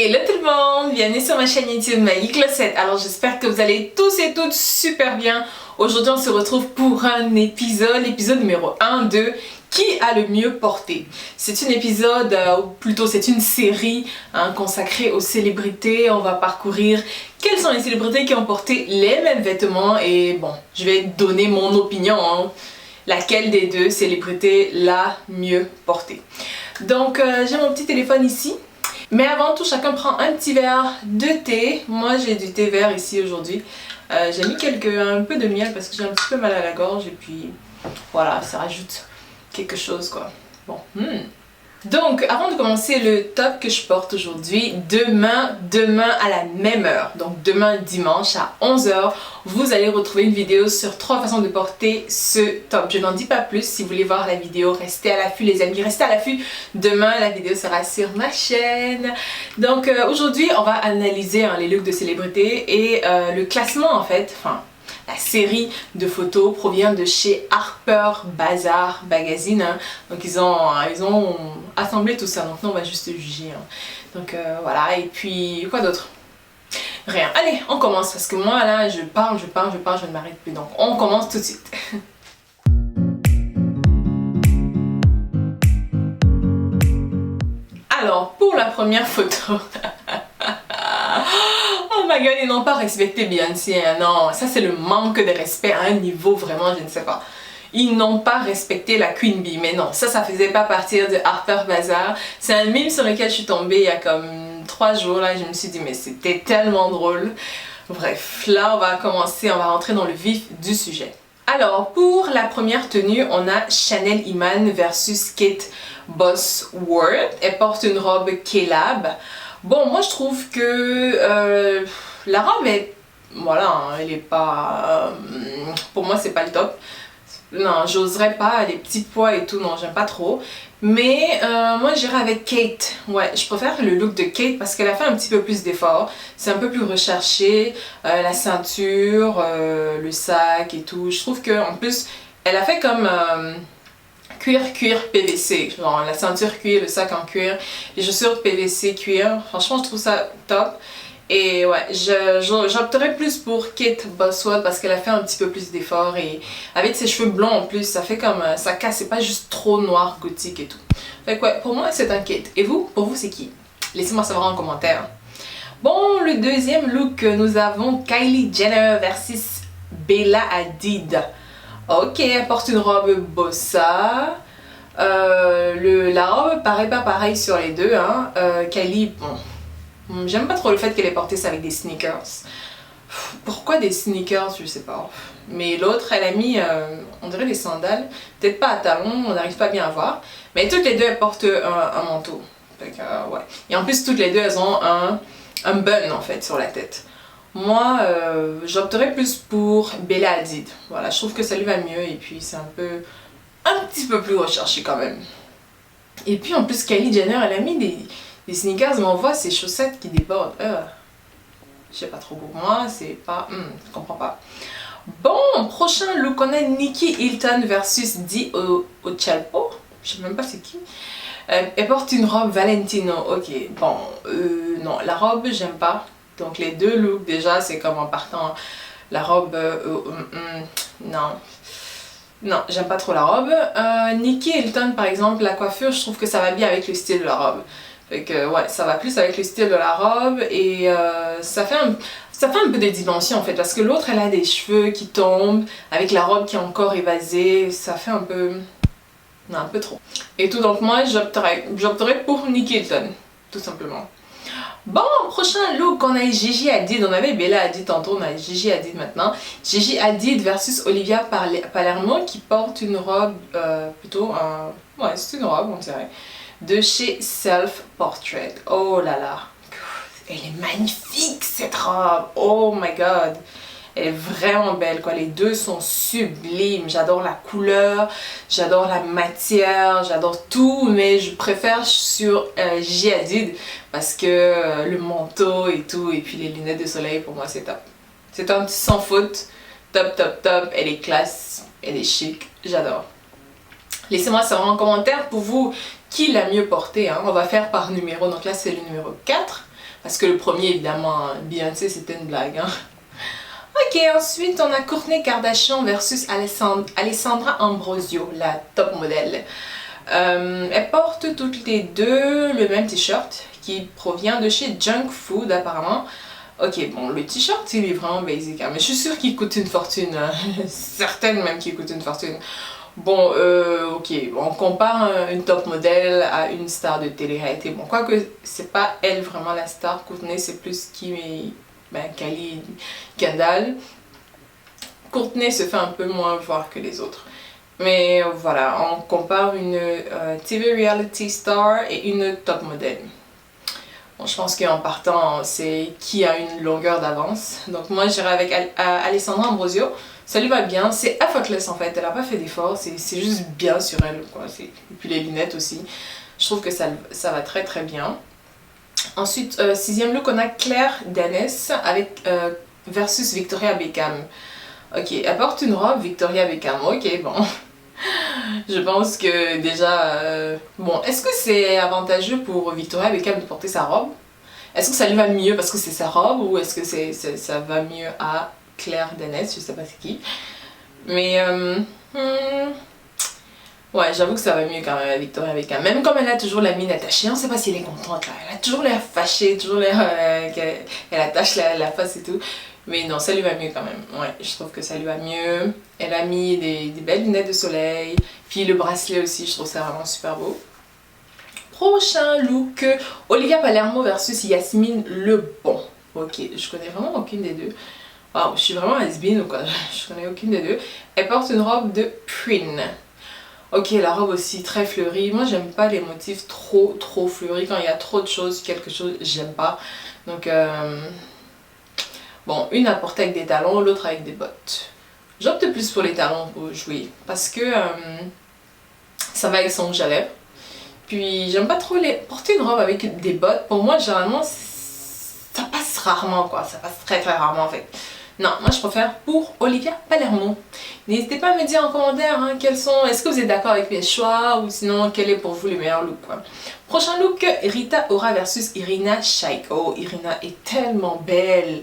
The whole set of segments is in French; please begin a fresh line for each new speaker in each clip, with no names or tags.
Hello tout le monde, bienvenue sur ma chaîne YouTube Maggie Closet. Alors j'espère que vous allez tous et toutes super bien. Aujourd'hui on se retrouve pour un l'épisode numéro 1 de Qui a le mieux porté. C'est un épisode, ou plutôt c'est une série consacrée aux célébrités. On va parcourir quelles sont les célébrités qui ont porté les mêmes vêtements et bon, je vais donner mon opinion, laquelle des deux célébrités l'a mieux porté. Donc j'ai mon petit téléphone ici. Mais avant tout, chacun prend un petit verre de thé. Moi, j'ai du thé vert ici aujourd'hui. J'ai mis un peu de miel parce que j'ai un petit peu mal à la gorge. Et puis, voilà, ça rajoute quelque chose, quoi. Bon. Donc, avant de commencer le top que je porte aujourd'hui, demain à la même heure, donc demain dimanche à 11 h, vous allez retrouver une vidéo sur 3 façons de porter ce top. Je n'en dis pas plus. Si vous voulez voir la vidéo, restez à l'affût les amis, restez à l'affût. Demain, la vidéo sera sur ma chaîne. Donc aujourd'hui, on va analyser les looks de célébrités et le classement en fait, la série de photos provient de chez Harper Bazaar Magazine. Donc ils ont assemblé tout ça. Donc nous on va juste juger. Donc voilà. Et puis quoi d'autre? Rien. Allez, on commence parce que moi là je parle, je ne m'arrête plus. Donc on commence tout de suite. Alors pour la première photo. Oh my god, ils n'ont pas respecté Beyoncé, hein. Non, ça c'est le manque de respect à un niveau vraiment, je ne sais pas. Ils n'ont pas respecté la Queen Bee, mais non, ça faisait pas partir de Harper Bazaar. C'est un meme sur lequel je suis tombée il y a comme 3 jours, là, je me suis dit mais c'était tellement drôle. Bref, là on va commencer, on va rentrer dans le vif du sujet. Alors, pour la première tenue, on a Chanel Iman versus Kate Bosworth. Elle porte une robe K-Lab. Bon, moi je trouve que la robe est, voilà, elle est pas, pour moi c'est pas le top. Non, j'oserais pas, les petits pois et tout, non, j'aime pas trop. Mais moi j'irais avec Kate. Ouais, je préfère le look de Kate parce qu'elle a fait un petit peu plus d'efforts. C'est un peu plus recherché, la ceinture, le sac et tout. Je trouve que en plus, elle a fait comme cuir PVC, genre la ceinture cuir, le sac en cuir, les chaussures PVC cuir, franchement je trouve ça top. Et ouais, j'opterais plus pour Kate Bosworth parce qu'elle a fait un petit peu plus d'efforts et avec ses cheveux blonds en plus, ça fait comme, ça casse, c'est pas juste trop noir gothique et tout. Fait que ouais, pour moi c'est un Kate. Et vous, pour vous c'est qui? Laissez-moi savoir en commentaire. Bon, le deuxième look, nous avons Kylie Jenner versus Bella Hadid. Ok, elle porte une robe bossa. La robe paraît pas pareil sur les deux. Kylie, bon, j'aime pas trop le fait qu'elle ait porté ça avec des sneakers. Pourquoi des sneakers? Je sais pas. Mais l'autre, elle a mis, on dirait des sandales. Peut-être pas à talons, on n'arrive pas bien à voir. Mais toutes les deux, elles portent un manteau. Fait que, ouais. Et en plus, toutes les deux, elles ont un bun en fait sur la tête. Moi, j'opterais plus pour Bella Hadid. Voilà, je trouve que ça lui va mieux et puis c'est un petit peu plus recherché quand même. Et puis en plus, Kylie Jenner, elle a mis des sneakers, mais on voit ses chaussettes qui débordent. Je sais pas trop pour moi, c'est pas... je comprends pas. Bon, prochain look, on a Nikki Hilton versus Di Ocalpo. Je sais même pas c'est qui. Elle porte une robe Valentino. Ok, bon, non, la robe, j'aime pas. Donc les deux looks déjà c'est comme en partant la robe, non j'aime pas trop la robe. Nikki Hilton par exemple, la coiffure je trouve que ça va bien avec le style de la robe. Fait que ouais, ça va plus avec le style de la robe et ça fait un peu de dimension en fait parce que l'autre elle a des cheveux qui tombent avec la robe qui est encore évasée, ça fait un peu, non, un peu trop. Et tout, donc moi j'opterais pour Nikki Hilton, tout simplement. Bon, prochain look, on a Gigi Hadid, on avait Bella Hadid tantôt, on a Gigi Hadid maintenant. Gigi Hadid versus Olivia Palermo qui porte une robe, ouais c'est une robe on dirait, de chez Self Portrait. Oh là là, elle est magnifique cette robe, oh my god. Elle est vraiment belle quoi, les deux sont sublimes, j'adore la couleur, j'adore la matière, j'adore tout, mais je préfère sur Gigi Hadid parce que le manteau et tout, et puis les lunettes de soleil pour moi c'est top. C'est un sans faute, top, elle est classe, elle est chic, j'adore. Laissez-moi savoir en commentaire pour vous qui l'a mieux porté, on va faire par numéro, donc là c'est le numéro 4. Parce que le premier, évidemment, Beyoncé, c'était une blague. Hein. Ok, ensuite, on a Kourtney Kardashian versus Alessandra Ambrosio, la top modèle. Elles portent toutes les deux le même t-shirt qui provient de chez Junk Food apparemment. Ok, bon, le t-shirt il est vraiment basic, hein, mais je suis sûre qu'il coûte une fortune, hein. Certaine même qu'il coûte une fortune. Bon, ok, on compare une top modèle à une star de télé-réalité. Bon, quoique c'est pas elle vraiment la star, Kourtney c'est plus Kim et Kylie Kendall. Kourtney se fait un peu moins voir que les autres. Mais voilà, on compare une TV reality star et une top modèle. Bon, je pense qu'en partant, c'est qui a une longueur d'avance. Donc moi, j'irai avec Alessandra Ambrosio. Ça lui va bien, c'est effortless en fait, elle a pas fait d'effort, c'est juste bien sur elle, quoi. Et puis les lunettes aussi, je trouve que ça va très très bien. Ensuite, sixième look, on a Claire Danes avec versus Victoria Beckham. Ok, elle porte une robe Victoria Beckham, ok, bon. Je pense que déjà, bon, est-ce que c'est avantageux pour Victoria Beckham de porter sa robe? Est-ce que ça lui va mieux parce que c'est sa robe ou est-ce que ça va mieux à Claire Danes, je sais pas c'est qui. Mais ouais, j'avoue que ça va mieux quand même à Victoria Beckham. Même comme elle a toujours la mine attachée, on sait pas si elle est contente là. Elle a toujours l'air fâchée, toujours l'air qu'elle attache la face et tout. Mais non, ça lui va mieux quand même. Ouais, je trouve que ça lui va mieux. Elle a mis des belles lunettes de soleil. Puis le bracelet aussi, je trouve ça vraiment super beau. Prochain look, Olivia Palermo versus Yasmine Lebon. Ok, je connais vraiment aucune des deux. Wow, je suis vraiment has-been ou quoi, je connais aucune des deux. Elle porte une robe de Prin. Ok, la robe aussi très fleurie. Moi, j'aime pas les motifs trop fleuris. Quand il y a trop de choses, quelque chose, j'aime pas. Donc, bon, une à porter avec des talons, l'autre avec des bottes. J'opte plus pour les talons pour jouer parce que ça va avec son rouge à lèvres. Puis, j'aime pas trop porter une robe avec des bottes. Pour moi, généralement, ça passe rarement, quoi. Ça passe très rarement, en fait. Non, moi je préfère pour Olivia Palermo. N'hésitez pas à me dire en commentaire hein, est-ce que vous êtes d'accord avec mes choix ou sinon quel est pour vous le meilleur look quoi. Prochain look, Rita Ora versus Irina Shayk. Oh, Irina est tellement belle.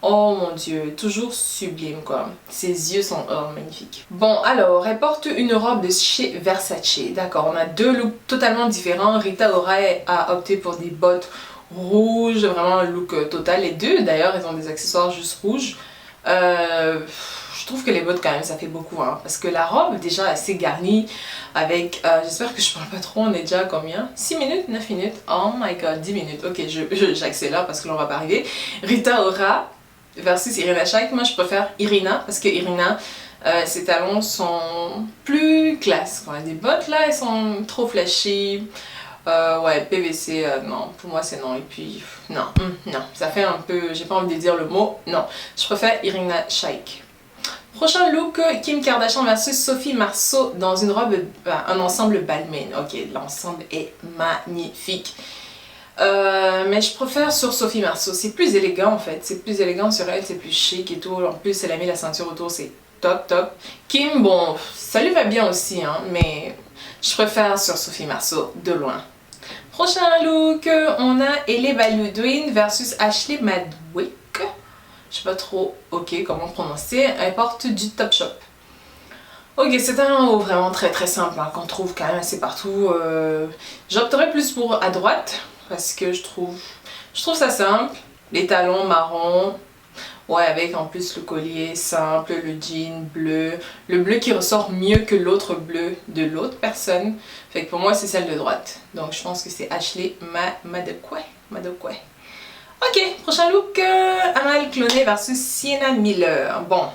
Oh mon dieu, toujours sublime quoi. Ses yeux sont magnifiques. Bon alors, elle porte une robe de chez Versace. D'accord, on a deux looks totalement différents. Rita Ora a opté pour des bottes rouge, vraiment un look total. Les deux d'ailleurs, ils ont des accessoires juste rouges. Je trouve que les bottes quand même ça fait beaucoup hein, parce que la robe déjà assez garnie avec, j'espère que je parle pas trop, on est déjà à combien? 6 minutes? 9 minutes? Oh my god, 10 minutes. Ok, j'accélère parce que là on va pas arriver. Rita Ora versus Irina Shayk, moi je préfère Irina parce que Irina, ses talons sont plus classe. Quoi. Les bottes là, elles sont trop flashy. Ouais, PVC, non, pour moi c'est non. Et puis, non, non, ça fait un peu, j'ai pas envie de dire le mot, non. Je préfère Irina Shayk. Prochain look, Kim Kardashian versus Sophie Marceau dans une robe, un ensemble Balmain. Ok, l'ensemble est magnifique. Mais je préfère sur Sophie Marceau, c'est plus élégant en fait, c'est plus élégant sur elle, c'est plus chic et tout. En plus, elle a mis la ceinture autour, c'est top. Kim, bon, ça lui va bien aussi, hein, mais je préfère sur Sophie Marceau de loin. Prochain look, on a Hailey Baldwin versus Ashley Madwick. Je sais pas trop comment prononcer. Elle porte du Topshop. Ok, c'est un haut vraiment très simple hein, qu'on trouve quand même assez partout. J'opterais plus pour à droite parce que je trouve ça simple. Les talons marron. Ouais, avec en plus le collier simple, le jean bleu. Le bleu qui ressort mieux que l'autre bleu de l'autre personne. Fait que pour moi, c'est celle de droite. Donc, je pense que c'est Ashley Madwick. Ok, prochain look. Amal Clooney versus Sienna Miller. Bon.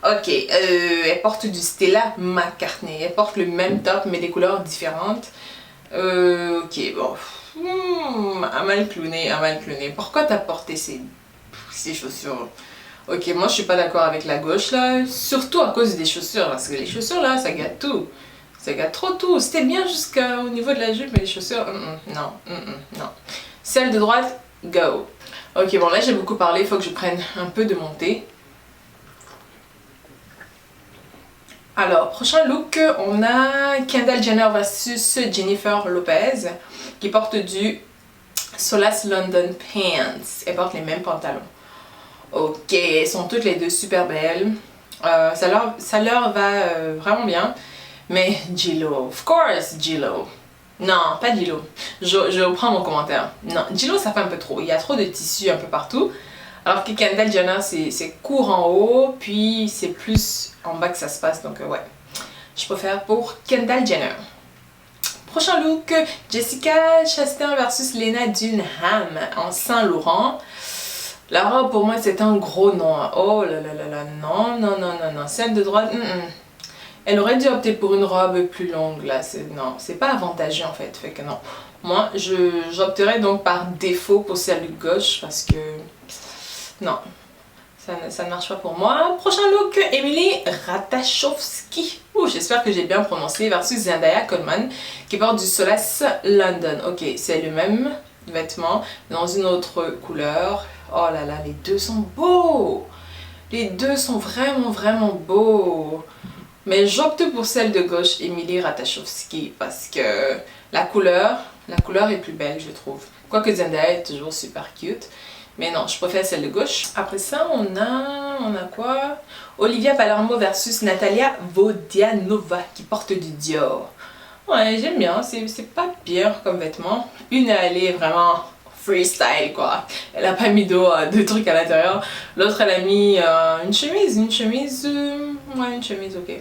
Ok, elle porte du Stella McCartney. Elle porte le même top, mais des couleurs différentes. Ok, bon. Amal Clooney. Pourquoi t'as porté ces chaussures? Ok, moi je suis pas d'accord avec la gauche là, surtout à cause des chaussures, parce que les chaussures là, ça gâte tout. Ça gâte trop tout. C'était bien jusqu'au niveau de la jupe, mais les chaussures, non. Celle de droite, go. Ok, bon là j'ai beaucoup parlé, il faut que je prenne un peu de montée. Alors, prochain look, on a Kendall Jenner versus Jennifer Lopez, qui porte du Solace London Pants. Elles portent les mêmes pantalons. Ok, elles sont toutes les deux super belles. Ça leur va vraiment bien. Mais Gillo, of course Gillo. Non, pas Gillo. Je reprends mon commentaire. Non, Gillo ça fait un peu trop. Il y a trop de tissu un peu partout. Alors que Kendall Jenner c'est court en haut, puis c'est plus en bas que ça se passe. Donc ouais, je préfère pour Kendall Jenner. Prochain look, Jessica Chastain versus Lena Dunham en Saint-Laurent. La robe pour moi c'est un gros non. Oh là là là là, non, non, non, non, non. Celle de droite, elle aurait dû opter pour une robe plus longue là. Non, c'est pas avantageux en fait. Fait que non. Moi, j'opterais donc par défaut pour celle de gauche parce que non, ça ne marche pas pour moi. Prochain look, Emily Ratajkowski. J'espère que j'ai bien prononcé, versus Zendaya Coleman qui porte du Solace London. Ok, c'est le même vêtement dans une autre couleur. Oh là là, les deux sont beaux. Les deux sont vraiment vraiment beaux. Mais j'opte pour celle de gauche, Emily Ratajkowski, parce que la couleur est plus belle, je trouve. Quoique Zendaya est toujours super cute. Mais non, je préfère celle de gauche. Après ça, on a quoi? Olivia Palermo versus Natalia Vodianova qui porte du Dior. Ouais, j'aime bien, c'est pas pire comme vêtement. Une, elle est vraiment freestyle quoi. Elle a pas mis de trucs à l'intérieur. L'autre, elle a mis une chemise, ouais, une chemise, ok.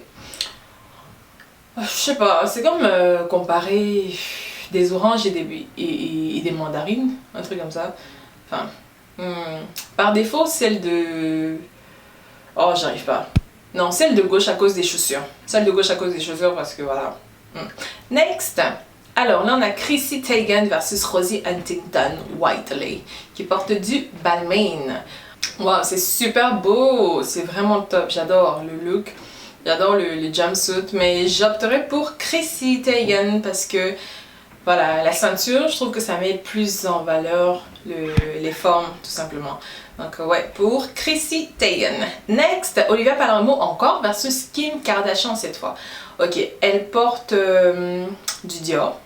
Je sais pas, c'est comme comparer des oranges et des mandarines, un truc comme ça. Enfin, par défaut, celle de... Oh, j'arrive pas. Non, celle de gauche à cause des chaussures. Celle de gauche à cause des chaussures parce que voilà. Next. Alors là, on a Chrissy Teigen versus Rosie Huntington Whiteley qui porte du Balmain. Wow, c'est super beau. C'est vraiment top. J'adore le look. J'adore le jumpsuit. Mais j'opterais pour Chrissy Teigen parce que voilà, la ceinture, je trouve que ça met plus en valeur les formes, tout simplement. Donc ouais, pour Chrissy Teigen. Next, Olivia Palermo encore versus Kim Kardashian cette fois. Ok, elle porte du Dior.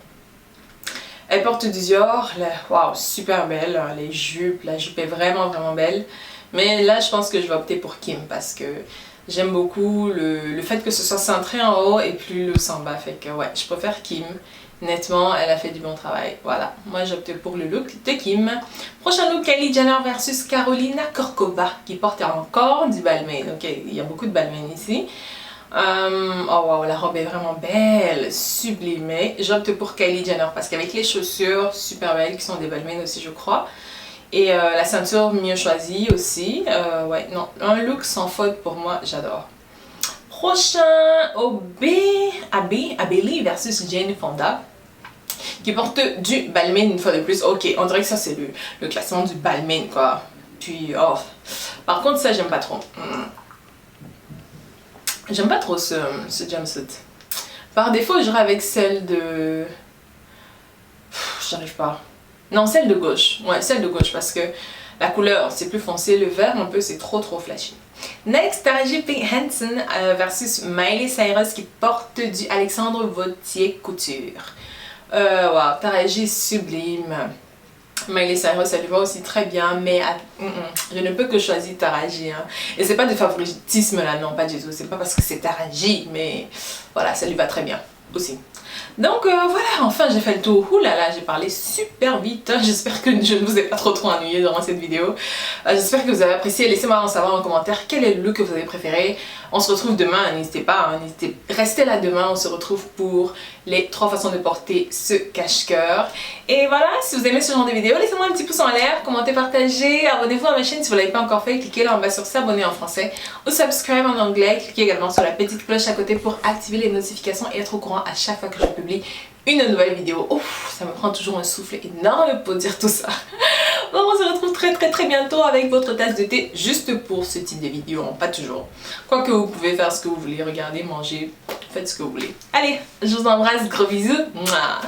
Elle porte du Dior, waouh, super belle, les jupes, la jupe est vraiment vraiment belle. Mais là, je pense que je vais opter pour Kim parce que j'aime beaucoup le fait que ce soit centré en haut et plus loose en bas. Fait que ouais, je préfère Kim. Nettement, elle a fait du bon travail. Voilà, moi j'opte pour le look de Kim. Prochain look, Kylie Jenner versus Carolina Corcova qui porte encore du Balmain. Ok, il y a beaucoup de Balmain ici. Oh wow, la robe est vraiment belle, sublimée. J'opte pour Kylie Jenner parce qu'avec les chaussures super belles qui sont des Balmain aussi je crois. Et la ceinture mieux choisie aussi. Ouais, non, un look sans faute pour moi, j'adore. Prochain, Abeli versus Jane Fonda qui porte du Balmain une fois de plus. Ok, on dirait que ça c'est le classement du Balmain quoi. Puis, oh. Par contre ça j'aime pas trop. J'aime pas trop ce jumpsuit. Par défaut j'irai avec celle de... J'arrive pas. Non, celle de gauche. Ouais, celle de gauche parce que la couleur c'est plus foncé. Le vert un peu c'est trop flashy. Next, Taraji P. Henson versus Miley Cyrus qui porte du Alexandre Vauthier Couture. Wow, Taraji sublime. Miley Cyrus, elle lui va aussi très bien, mais je ne peux que choisir Taraji. Hein. Et c'est pas de favoritisme là, non, pas du tout. C'est pas parce que c'est Taraji, mais voilà, ça lui va très bien aussi. Donc voilà, enfin j'ai fait le tour. Ouh là là, j'ai parlé super vite. J'espère que je ne vous ai pas trop ennuyé durant cette vidéo. J'espère que vous avez apprécié. Laissez-moi en savoir en commentaire quel est le look que vous avez préféré. On se retrouve demain, n'hésitez pas, hein, restez là demain. On se retrouve pour les 3 façons de porter ce cache-cœur. Et voilà, si vous aimez ce genre de vidéo, laissez-moi un petit pouce en l'air, commentez, partagez, abonnez-vous à ma chaîne si vous ne l'avez pas encore fait. Cliquez là en bas sur s'abonner en français ou subscribe en anglais. Cliquez également sur la petite cloche à côté pour activer les notifications et être au courant à chaque fois que je publie une nouvelle vidéo. Ouf, ça me prend toujours un souffle énorme pour dire tout ça. Bon, on se retrouve très bientôt avec votre tasse de thé juste pour ce type de vidéo, hein, pas toujours. Quoique vous pouvez faire ce que vous voulez, regarder, manger, faites ce que vous voulez. Allez, je vous embrasse, gros bisous. Mouah.